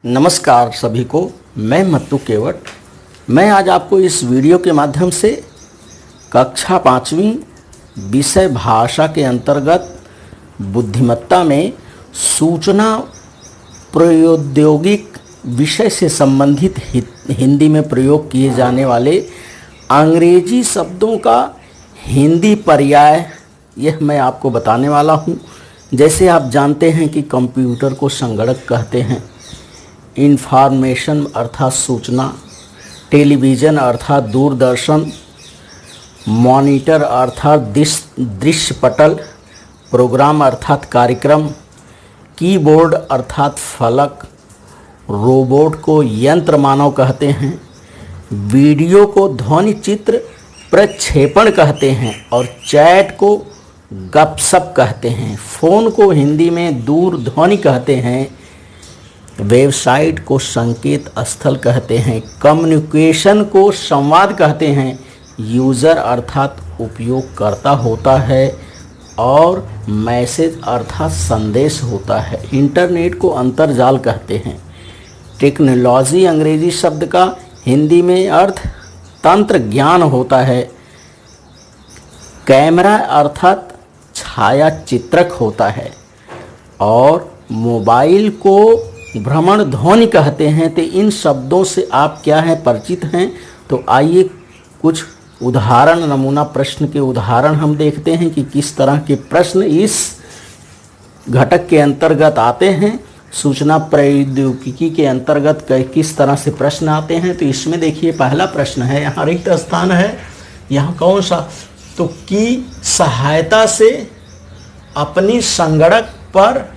नमस्कार सभी को, मैं मत्तू केवट। मैं आज आपको इस वीडियो के माध्यम से कक्षा 5वीं विषय भाषा के अंतर्गत बुद्धिमत्ता में सूचना प्रौद्योगिक विषय से संबंधित हिंदी में प्रयोग किए जाने वाले अंग्रेजी शब्दों का हिंदी पर्याय यह मैं आपको बताने वाला हूँ। जैसे आप जानते हैं कि कंप्यूटर को संगणक कहते हैं, इंफॉर्मेशन अर्थात सूचना, टेलीविज़न अर्थात दूरदर्शन, मॉनिटर अर्थात दृश्य पटल, प्रोग्राम अर्थात कार्यक्रम, कीबोर्ड अर्थात फलक, रोबोट को यंत्र मानव कहते हैं, वीडियो को ध्वनि चित्र प्रक्षेपण कहते हैं और चैट को गपशप कहते हैं, फ़ोन को हिंदी में दूरध्वनि कहते हैं, वेबसाइट को संकेत स्थल कहते हैं, कम्युनिकेशन को संवाद कहते हैं, यूज़र अर्थात उपयोगकर्ता होता है और मैसेज अर्थात संदेश होता है, इंटरनेट को अंतर्जाल कहते हैं। टेक्नोलॉजी अंग्रेजी शब्द का हिंदी में अर्थ तंत्र ज्ञान होता है। कैमरा अर्थात छाया चित्रक होता है और मोबाइल को भ्रमण ध्वनि कहते हैं। तो इन शब्दों से आप क्या हैं, परिचित हैं? तो आइए कुछ उदाहरण, नमूना प्रश्न के उदाहरण हम देखते हैं कि किस तरह के प्रश्न इस घटक के अंतर्गत आते हैं। सूचना प्रौद्योगिकी के अंतर्गत किस तरह से प्रश्न आते हैं। तो इसमें देखिए पहला प्रश्न है, यहाँ रिक्त स्थान है, यहाँ कौन सा, तो की सहायता से अपनी संगणक पर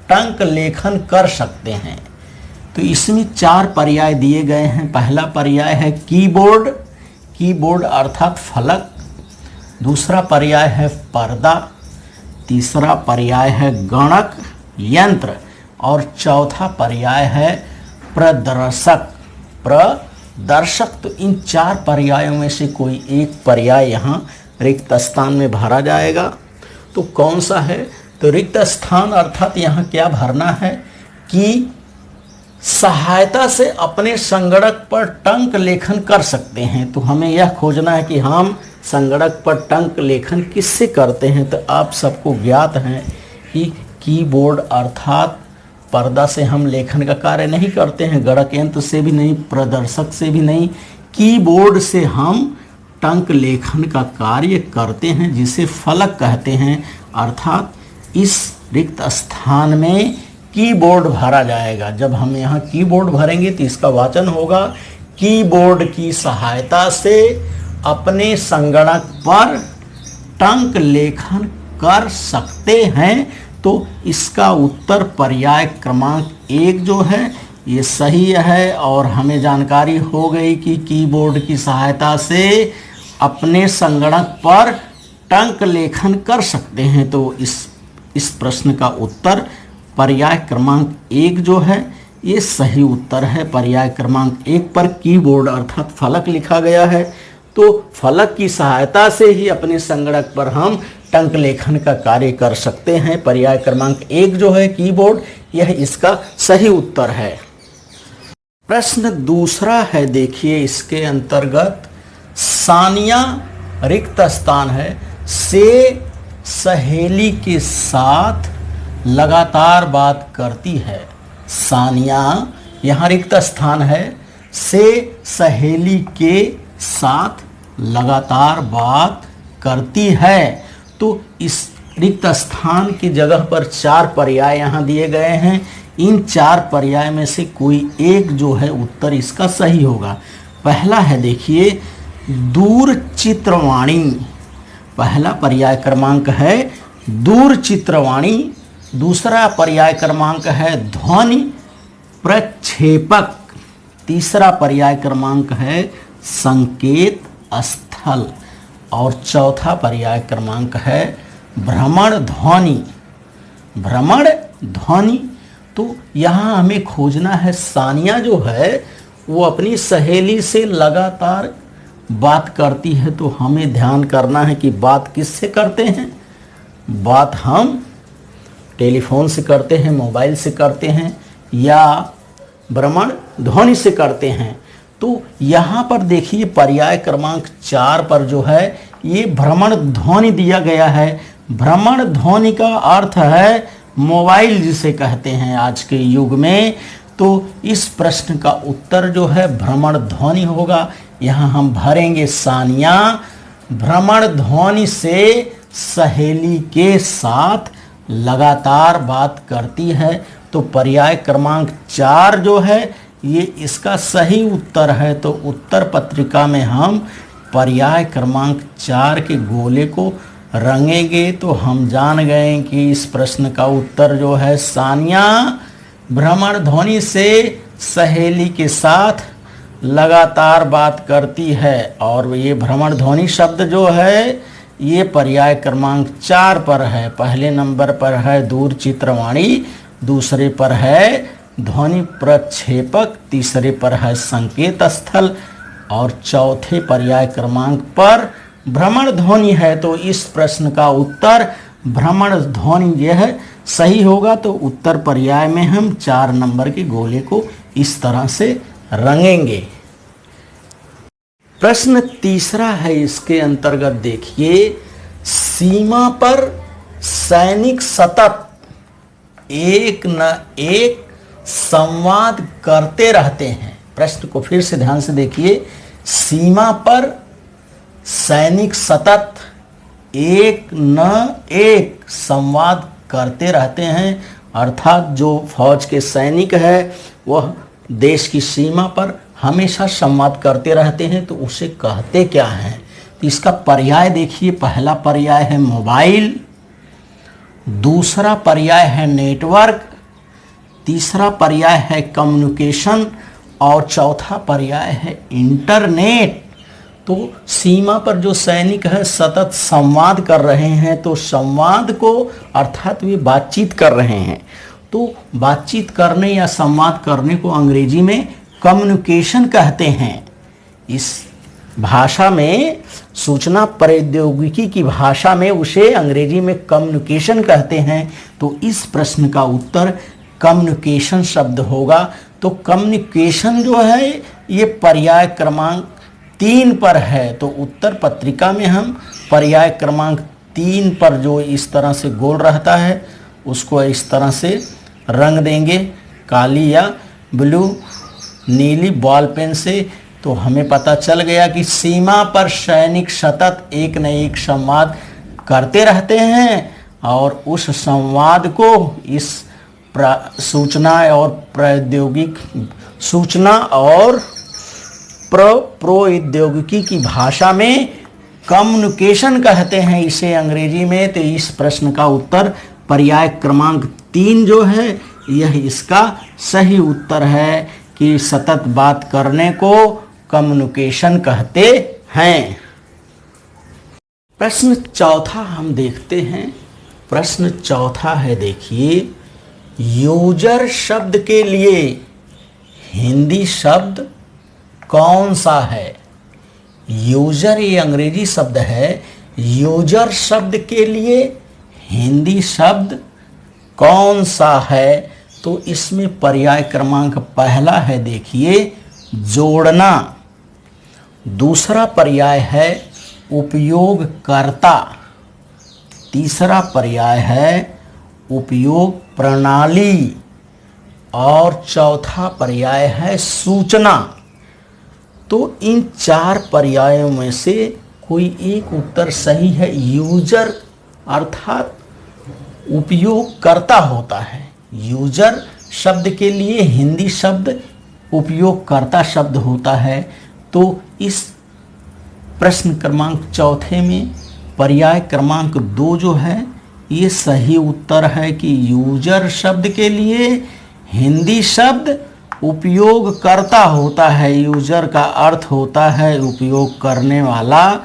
टंक लेखन कर सकते हैं। तो इसमें 4 पर्याय दिए गए हैं। पहला पर्याय है कीबोर्ड, कीबोर्ड अर्थात फलक। दूसरा पर्याय है पर्दा। तीसरा पर्याय है गणक यंत्र और चौथा पर्याय है प्रदर्शक। तो इन 4 पर्यायों में से कोई एक पर्याय यहाँ रिक्त स्थान में भरा जाएगा। तो कौन सा है? तो रिक्त स्थान अर्थात यहाँ क्या भरना है कि सहायता से अपने संगणक पर टंक लेखन कर सकते हैं। तो हमें यह खोजना है कि हम संगणक पर टंक लेखन किससे करते हैं। तो आप सबको ज्ञात है कि कीबोर्ड अर्थात पर्दा से हम लेखन का कार्य नहीं करते हैं, गणक यंत्र से भी नहीं, प्रदर्शक से भी नहीं, कीबोर्ड से हम टंक लेखन का कार्य करते हैं जिसे फलक कहते हैं। अर्थात इस रिक्त स्थान में कीबोर्ड भरा जाएगा। जब हम यहाँ कीबोर्ड भरेंगे तो इसका वाचन होगा कीबोर्ड की सहायता से अपने संगणक पर टंक लेखन कर सकते हैं। तो इसका उत्तर पर्याय क्रमांक 1 जो है ये सही है और हमें जानकारी हो गई कि कीबोर्ड की सहायता से अपने संगणक पर टंक लेखन कर सकते हैं। तो इस प्रश्न का उत्तर पर्याय क्रमांक 1 जो है ये सही उत्तर है। पर्याय क्रमांक 1 पर कीबोर्ड अर्थात फलक लिखा गया है। तो फलक की सहायता से ही अपने संगणक पर हम टंक लेखन का कार्य कर सकते हैं। पर्याय क्रमांक 1 जो है कीबोर्ड, यह इसका सही उत्तर है। प्रश्न दूसरा है, देखिए इसके अंतर्गत सानिया रिक्त स्थान है, से सहेली के साथ लगातार बात करती है। सानिया यहाँ रिक्त स्थान है, से सहेली के साथ लगातार बात करती है। तो इस रिक्त स्थान की जगह पर 4 पर्याय यहाँ दिए गए हैं। इन 4 पर्याय में से कोई एक जो है उत्तर इसका सही होगा। पहला है, देखिए दूरचित्रवाणी, पहला पर्याय क्रमांक है दूरचित्रवाणी। दूसरा पर्याय क्रमांक है ध्वनि प्रक्षेपक। तीसरा पर्याय क्रमांक है संकेत स्थल और चौथा पर्याय क्रमांक है भ्रमण ध्वनि। भ्रमण ध्वनि, तो यहाँ हमें खोजना है सानिया जो है वो अपनी सहेली से लगातार बात करती है। तो हमें ध्यान करना है कि बात किससे करते हैं। बात हम टेलीफोन से करते हैं, मोबाइल से करते हैं या भ्रमण ध्वनि से करते हैं। तो यहाँ पर देखिए पर्याय क्रमांक 4 पर जो है ये भ्रमण ध्वनि दिया गया है। भ्रमण ध्वनि का अर्थ है मोबाइल जिसे कहते हैं आज के युग में। तो इस प्रश्न का उत्तर जो है भ्रमण ध्वनि होगा। यहाँ हम भरेंगे सानिया भ्रमण ध्वनि से सहेली के साथ लगातार बात करती है। तो पर्याय क्रमांक 4 जो है ये इसका सही उत्तर है। तो उत्तर पत्रिका में हम पर्याय क्रमांक 4 के गोले को रंगेंगे। तो हम जान गए कि इस प्रश्न का उत्तर जो है सानिया भ्रमण ध्वनि से सहेली के साथ लगातार बात करती है। और ये भ्रमण ध्वनि शब्द जो है ये पर्याय क्रमांक 4 पर है। पहले नंबर पर है दूर चित्रवाणी, दूसरे पर है ध्वनि प्रक्षेपक, तीसरे पर है संकेत स्थल और चौथे पर्याय क्रमांक पर भ्रमण ध्वनि है। तो इस प्रश्न का उत्तर भ्रमण ध्वनि यह सही होगा। तो उत्तर पर्याय में हम 4 नंबर के गोले को इस तरह से रंगेंगे। प्रश्न तीसरा है, इसके अंतर्गत देखिए सीमा पर सैनिक सतत एक न एक संवाद करते रहते हैं। प्रश्न को फिर से ध्यान से देखिए, सीमा पर सैनिक सतत एक न एक संवाद करते रहते हैं। अर्थात जो फौज के सैनिक है वह देश की सीमा पर हमेशा संवाद करते रहते हैं। तो उसे कहते क्या हैं? तो इसका पर्याय देखिए, पहला पर्याय है मोबाइल, दूसरा पर्याय है नेटवर्क, तीसरा पर्याय है कम्युनिकेशन और चौथा पर्याय है इंटरनेट। तो सीमा पर जो सैनिक है सतत संवाद कर रहे हैं। तो संवाद को अर्थात वे बातचीत कर रहे हैं। तो बातचीत करने या संवाद करने को अंग्रेजी में कम्युनिकेशन कहते हैं। इस भाषा में, सूचना प्रौद्योगिकी की भाषा में उसे अंग्रेजी में कम्युनिकेशन कहते हैं। तो इस प्रश्न का उत्तर कम्युनिकेशन शब्द होगा। तो कम्युनिकेशन जो है ये पर्याय क्रमांक 3 पर है। तो उत्तर पत्रिका में हम पर्याय क्रमांक 3 पर जो इस तरह से गोल रहता है उसको इस तरह से रंग देंगे काली या ब्लू नीली बॉल पेन से। तो हमें पता चल गया कि सीमा पर सैनिक सतत एक न एक संवाद करते रहते हैं और उस संवाद को इस सूचना और प्रौद्योगिकी की भाषा में कम्युनिकेशन कहते हैं इसे अंग्रेजी में। तो इस प्रश्न का उत्तर पर्याय क्रमांक 3 जो है यह इसका सही उत्तर है कि सतत बात करने को कम्युनिकेशन कहते हैं। प्रश्न चौथा हम देखते हैं। प्रश्न चौथा है, देखिए यूजर शब्द के लिए हिंदी शब्द कौन सा है? यूजर ये अंग्रेजी शब्द है। यूजर शब्द के लिए हिंदी शब्द कौन सा है? तो इसमें पर्याय क्रमांक पहला है, देखिए जोड़ना, दूसरा पर्याय है उपयोगकर्ता, तीसरा पर्याय है उपयोग प्रणाली और चौथा पर्याय है सूचना। तो इन 4 पर्यायों में से कोई एक उत्तर सही है। यूजर अर्थात उपयोगकर्ता होता है। यूजर शब्द के लिए हिंदी शब्द उपयोगकर्ता शब्द होता है। तो इस प्रश्न क्रमांक चौथे में पर्याय क्रमांक 2 जो है ये सही उत्तर है कि यूजर शब्द के लिए हिंदी शब्द उपयोगकर्ता होता है। यूजर का अर्थ होता है उपयोग करने वाला।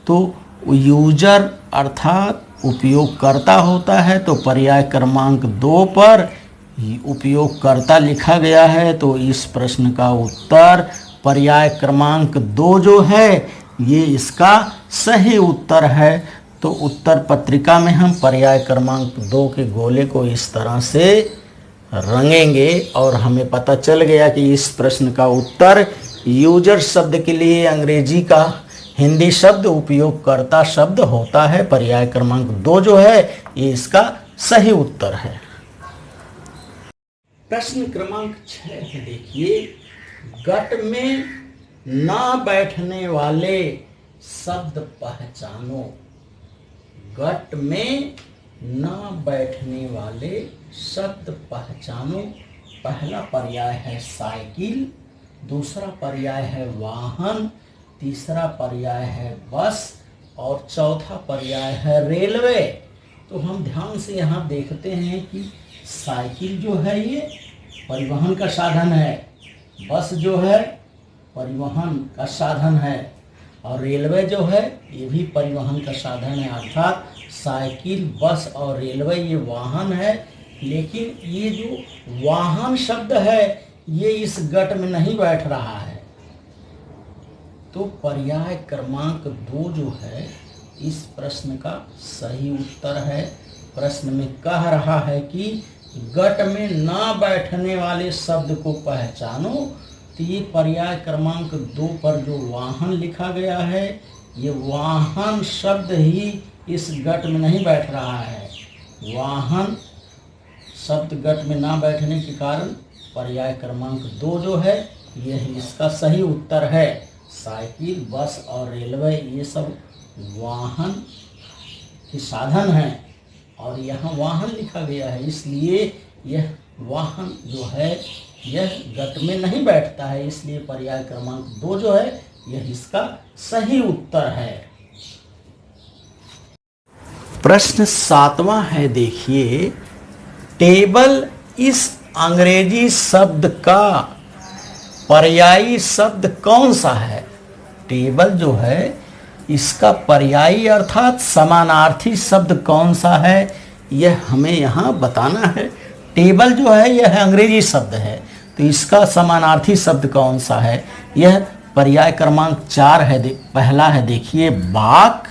तो यूजर अर्थात उपयोगकर्ता होता है। तो पर्याय क्रमांक 2 पर उपयोगकर्ता लिखा गया है। तो इस प्रश्न का उत्तर पर्याय क्रमांक 2 जो है ये इसका सही उत्तर है। तो उत्तर पत्रिका में हम पर्याय क्रमांक 2 के गोले को इस तरह से रंगेंगे और हमें पता चल गया कि इस प्रश्न का उत्तर यूजर शब्द के लिए अंग्रेजी का हिंदी शब्द उपयोगकर्ता शब्द होता है। पर्याय क्रमांक 2 जो है ये इसका सही उत्तर है। प्रश्न क्रमांक 6 है, देखिए, गट में ना बैठने वाले शब्द पहचानो। गट में ना बैठने वाले शब्द पहचानो। पहला पर्याय है साइकिल, दूसरा पर्याय है वाहन, तीसरा पर्याय है बस और चौथा पर्याय है रेलवे। तो हम ध्यान से यहाँ देखते हैं कि साइकिल जो है ये परिवहन का साधन है, बस जो है परिवहन का साधन है और रेलवे जो है ये भी परिवहन का साधन है। अर्थात साइकिल, बस और रेलवे ये वाहन है, लेकिन ये जो वाहन शब्द है ये इस गट में नहीं बैठ रहा है। तो पर्याय क्रमांक 2 जो है इस प्रश्न का सही उत्तर है। प्रश्न में कह रहा है कि गट में ना बैठने वाले शब्द को पहचानो। तो ये पर्याय क्रमांक 2 पर जो वाहन लिखा गया है ये वाहन शब्द ही इस गट में नहीं बैठ रहा है। वाहन शब्द गट में ना बैठने के कारण पर्याय क्रमांक 2 जो है यह इसका सही उत्तर है। साइकिल, बस और रेलवे ये सब वाहन के साधन हैं और यहाँ वाहन लिखा गया है, इसलिए यह वाहन जो है यह गट में नहीं बैठता है, इसलिए पर्याय क्रमांक 2 जो है यह इसका सही उत्तर है। प्रश्न 7वां है, देखिए, टेबल इस अंग्रेजी शब्द का पर्यायी शब्द कौन सा है? टेबल जो है इसका पर्यायी अर्थात समानार्थी शब्द कौन सा है यह हमें यहाँ बताना है। टेबल जो है यह अंग्रेजी शब्द है, तो इसका समानार्थी शब्द कौन सा है? यह पर्याय क्रमांक 4 है। पहला है, देखिए, बाक।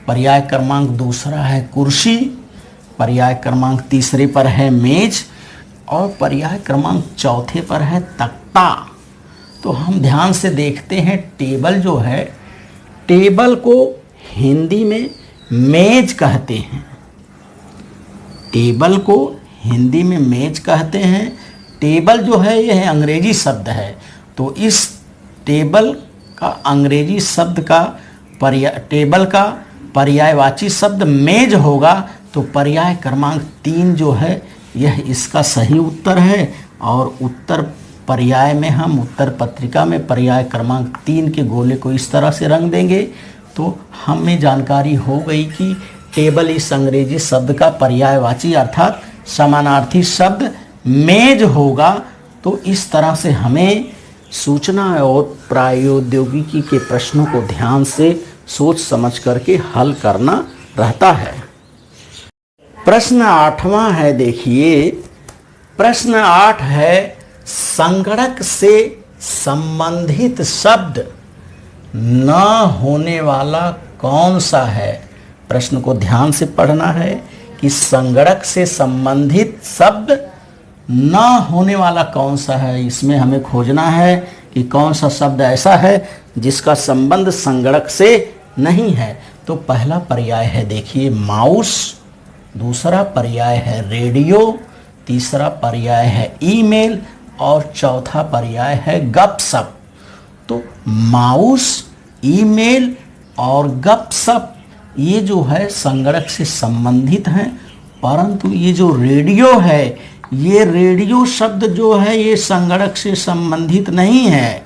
पर्याय क्रमांक 2 है कुर्सी। पर्याय क्रमांक 3 पर है मेज और पर्याय क्रमांक 4 पर है तख्ता। तो हम ध्यान से देखते हैं, टेबल जो है, टेबल को हिंदी में मेज कहते हैं। टेबल को हिंदी में मेज कहते हैं। टेबल जो है यह अंग्रेजी शब्द है, तो इस टेबल का अंग्रेजी शब्द का टेबल का पर्यायवाची शब्द मेज होगा। तो पर्याय क्रमांक 3 जो है यह इसका सही उत्तर है और उत्तर पर्याय में हम उत्तर पत्रिका में पर्याय क्रमांक 3 के गोले को इस तरह से रंग देंगे तो हमें जानकारी हो गई कि टेबल इस अंग्रेजी शब्द का पर्यायवाची अर्थात समानार्थी शब्द मेज होगा। तो इस तरह से हमें सूचना और प्रौद्योगिकी के प्रश्नों को ध्यान से सोच समझ करके हल करना रहता है। प्रश्न 8वां है, देखिए, प्रश्न 8 है, संगणक से संबंधित शब्द न होने वाला कौन सा है? प्रश्न को ध्यान से पढ़ना है कि संगणक से संबंधित शब्द न होने वाला कौन सा है। इसमें हमें खोजना है कि कौन सा शब्द ऐसा है जिसका संबंध संगणक से नहीं है। तो पहला पर्याय है, देखिए, माउस। दूसरा पर्याय है रेडियो। तीसरा पर्याय है ईमेल और चौथा पर्याय है गपशप। तो माउस, ईमेल और गपशप ये जो है संगणक से संबंधित हैं, परंतु ये जो रेडियो है, ये रेडियो शब्द जो है ये संगणक से संबंधित नहीं है।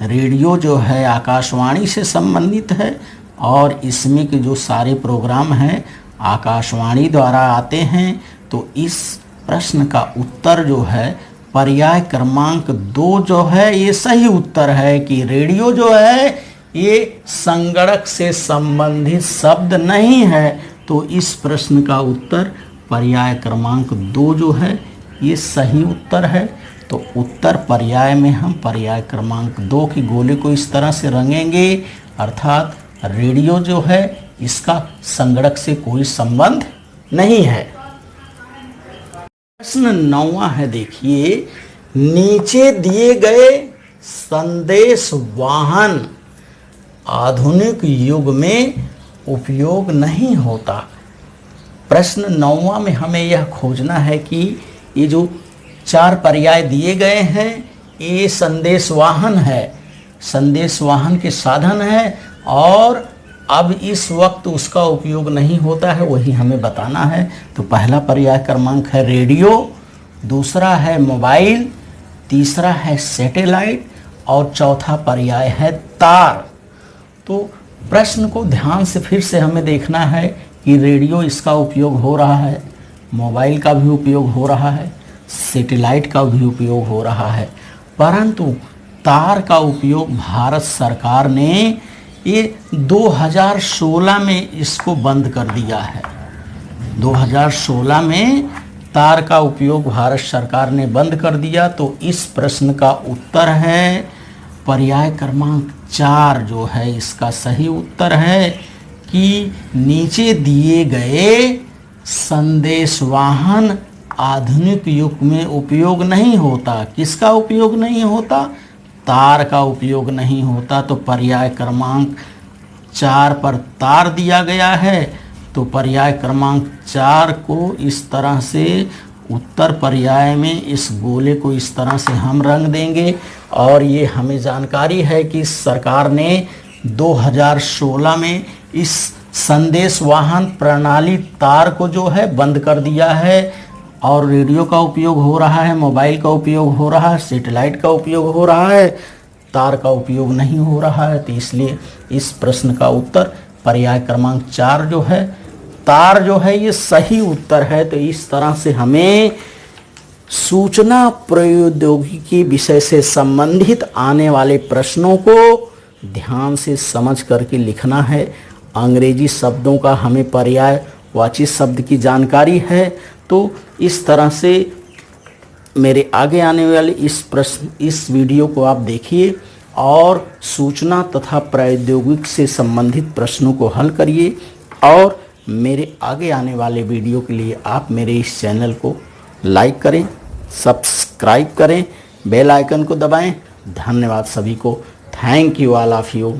रेडियो जो है आकाशवाणी से संबंधित है और इसमें के जो सारे प्रोग्राम हैं आकाशवाणी द्वारा आते हैं। तो इस प्रश्न का उत्तर जो है पर्याय क्रमांक 2 जो है ये सही उत्तर है कि रेडियो जो है ये संगणक से संबंधित शब्द नहीं है। तो इस प्रश्न का उत्तर पर्याय क्रमांक 2 जो है ये सही उत्तर है। तो उत्तर पर्याय में हम पर्याय क्रमांक 2 की गोले को इस तरह से रंगेंगे, अर्थात रेडियो जो है इसका संगणक से कोई संबंध नहीं है। प्रश्न 9वां है, देखिए, नीचे दिए गए संदेश वाहन आधुनिक युग में उपयोग नहीं होता। प्रश्न 9वां में हमें यह खोजना है कि ये जो 4 पर्याय दिए गए हैं ये संदेश वाहन है, संदेश वाहन के साधन है और अब इस वक्त उसका उपयोग नहीं होता है, वही हमें बताना है। तो पहला पर्याय क्रमांक है रेडियो, दूसरा है मोबाइल, तीसरा है सैटेलाइट और चौथा पर्याय है तार। तो प्रश्न को ध्यान से फिर से हमें देखना है कि रेडियो इसका उपयोग हो रहा है, मोबाइल का भी उपयोग हो रहा है, सैटेलाइट का भी उपयोग हो रहा है, परंतु तार का उपयोग भारत सरकार ने ये 2016 में इसको बंद कर दिया है। 2016 में तार का उपयोग भारत सरकार ने बंद कर दिया। तो इस प्रश्न का उत्तर है पर्याय क्रमांक 4 जो है इसका सही उत्तर है कि नीचे दिए गए संदेश वाहन आधुनिक युग में उपयोग नहीं होता। किसका उपयोग नहीं होता? तार का उपयोग नहीं होता। तो पर्याय क्रमांक 4 पर तार दिया गया है। तो पर्याय क्रमांक 4 को इस तरह से उत्तर पर्याय में इस गोले को इस तरह से हम रंग देंगे और ये हमें जानकारी है कि सरकार ने 2016 में इस संदेश वाहन प्रणाली तार को जो है बंद कर दिया है और रेडियो का उपयोग हो रहा है, मोबाइल का उपयोग हो रहा है, सैटेलाइट का उपयोग हो रहा है, तार का उपयोग नहीं हो रहा है। तो इसलिए इस प्रश्न का उत्तर पर्याय क्रमांक 4 जो है तार जो है ये सही उत्तर है। तो इस तरह से हमें सूचना प्रौद्योगिकी विषय से संबंधित आने वाले प्रश्नों को ध्यान से समझ करके लिखना है। अंग्रेजी शब्दों का हमें पर्यायवाची शब्द की जानकारी है। तो इस तरह से मेरे आगे आने वाले इस वीडियो को आप देखिए और सूचना तथा प्रौद्योगिकी से संबंधित प्रश्नों को हल करिए और मेरे आगे आने वाले वीडियो के लिए आप मेरे इस चैनल को लाइक करें, सब्सक्राइब करें, बेल आइकन को दबाएं। धन्यवाद सभी को। Thank you all of you.